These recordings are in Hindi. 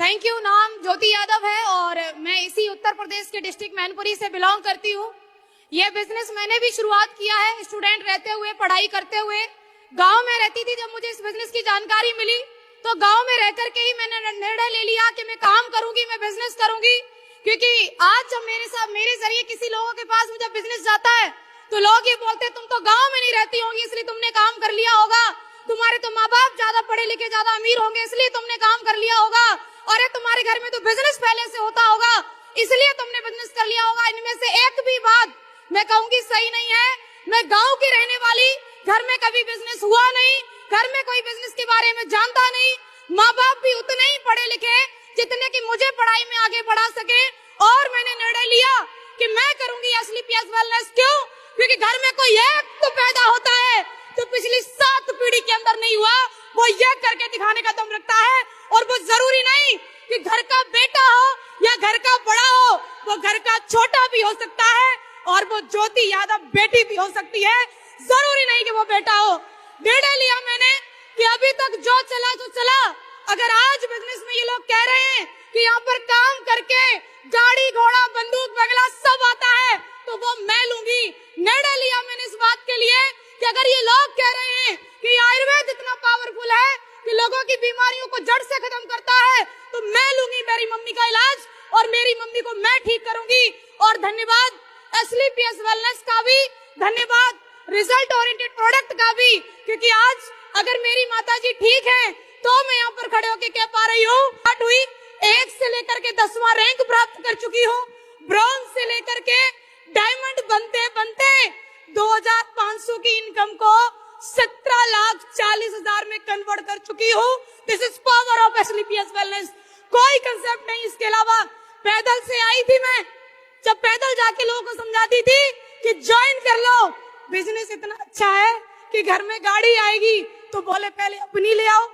Thank you. नाम ज्योति यादव है और मैं इसी उत्तर प्रदेश के डिस्ट्रिक्ट मैनपुरी से बिलोंग करती हूँ। यह बिजनेस मैंने भी शुरुआत किया है स्टूडेंट रहते हुए, पढ़ाई करते हुए। गांव में रहती थी। जब मुझे इस बिजनेस की जानकारी मिली तो गांव में रहकर के ही मैंने निर्णय ले लिया कि मैं काम करूंगी, मैं बिजनेस करूंगी। क्योंकि आज जब मेरे जरिए किसी लोगों के पास मुझे बिजनेस जाता है तो लोग ये बोलते तुम तो गाँव में नहीं रहती होंगी इसलिए तुमने काम कर लिया होगा, तुम्हारे तो माँ बाप ज्यादा पढ़े लिखे ज्यादा अमीर होंगे इसलिए तुमने काम कर लिया होगा, अरे तुम्हारे घर में तो बिजनेस पहले से होता होगा इसलिए तुमने बिजनेस कर लिया होगा। इनमें से एक भी बात मैं कहूंगी सही नहीं है। मैं गांव की रहने वाली, घर में कभी बिजनेस हुआ नहीं, घर में कोई बिजनेस के बारे में जानता नहीं, माँ बाप भी उतने ही पढ़े लिखे जितने कि मुझे पढ़ाई में आगे बढ़ा सके। और मैंने निर्णय लिया कि मैं करूंगी एसलीपीएस वेलनेस। क्यों? क्योंकि घर में कोई एक तो पैदा होता है जो पिछली 7 पीढ़ी के अंदर नहीं हुआ, वो ये करके दिखाने का दम रखता है। और वो जरूरी नहीं कि घर का बेटा हो या घर का बड़ा हो, वो घर का छोटा भी हो सकता है और वो ज्योति यादव बेटी भी हो सकती है। जरूरी नहीं कि वो बेटा हो। निर्णय लिया मैंने कि अभी तक जो चला तो चला, अगर आज बिजनेस में ये लोग कह रहे हैं कि यहाँ पर काम करके गाड़ी घोड़ा बंदूक बगला सब आता है तो वो मैं लूंगी। निर्णय लिया मैंने इस बात के लिए कि अगर ये लोग कह रहे हैं कि आयुर्वेद इतना पावरफुल है कि लोगों की बीमारियों को जड़ से खत्म करता है तो मैं लूंगी मेरी मम्मी का इलाज और मेरी मम्मी को मैं ठीक करूंगी। और धन्यवाद एसलीपीएस वेलनेस का भी, धन्यवाद रिजल्ट ओरिएंटेड प्रोडक्ट का भी, क्योंकि आज अगर मेरी माताजी ठीक है तो मैं यहाँ पर खड़े होकर कह पा रही हूँ। हुई 1 से लेकर के 10वां रैंक प्राप्त कर चुकी हूँ। ब्रॉन्ज से लेकर के डायमंड बनते बनते 2500 की इनकम को 17,40,000 में कन्वर्ट कर चुकी हूँ। This is power of SLPS wellness. कोई कंसेप्ट नहीं इसके अलावा। पैदल से आई थी मैं, जब पैदल जाके लोगों को समझाती थी कि ज्वाइन कर लो, बिजनेस इतना अच्छा है कि घर में गाड़ी आएगी तो बोले पहले अपनी ले आओ।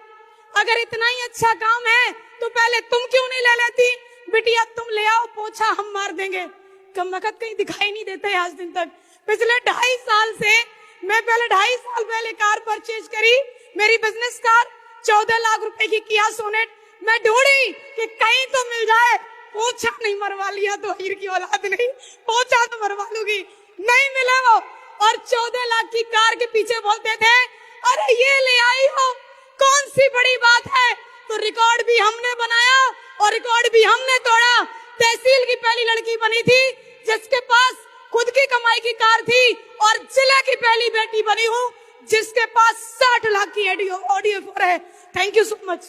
अगर इतना ही अच्छा काम है तो पहले तुम क्यों नहीं ले लेती? बिटिया तुम ले आओ, पोछा हम मार देंगे। कम वक्त कहीं दिखाई नहीं देते आज दिन तक। पिछले 2.5 साल से मैं पहले 2.5 साल पहले कार परचेज करी, मेरी बिजनेस कार 14 लाख रुपए की किया सोनेट। मैं ढूंढी कि कहीं तो मिल जाए, पोछा नहीं मरवा लिया तो हीर की औलाद नहीं, पोछा तो मरवा लूंगी, नहीं मिले वो। और 14 लाख की कार के पीछे बोलते थे अरे ये ले आई हो, कौन सी बड़ी बात है। तो रिकॉर्ड भी हमने बनाया और रिकॉर्ड भी हमने तोड़ा। तहसील की पहली लड़की बनी थी जिसके पास खुद की कमाई की कार थी और जिले की पहली बेटी बनी हूँ जिसके पास 60 लाख की ऑडियो 4 है। Thank you so much.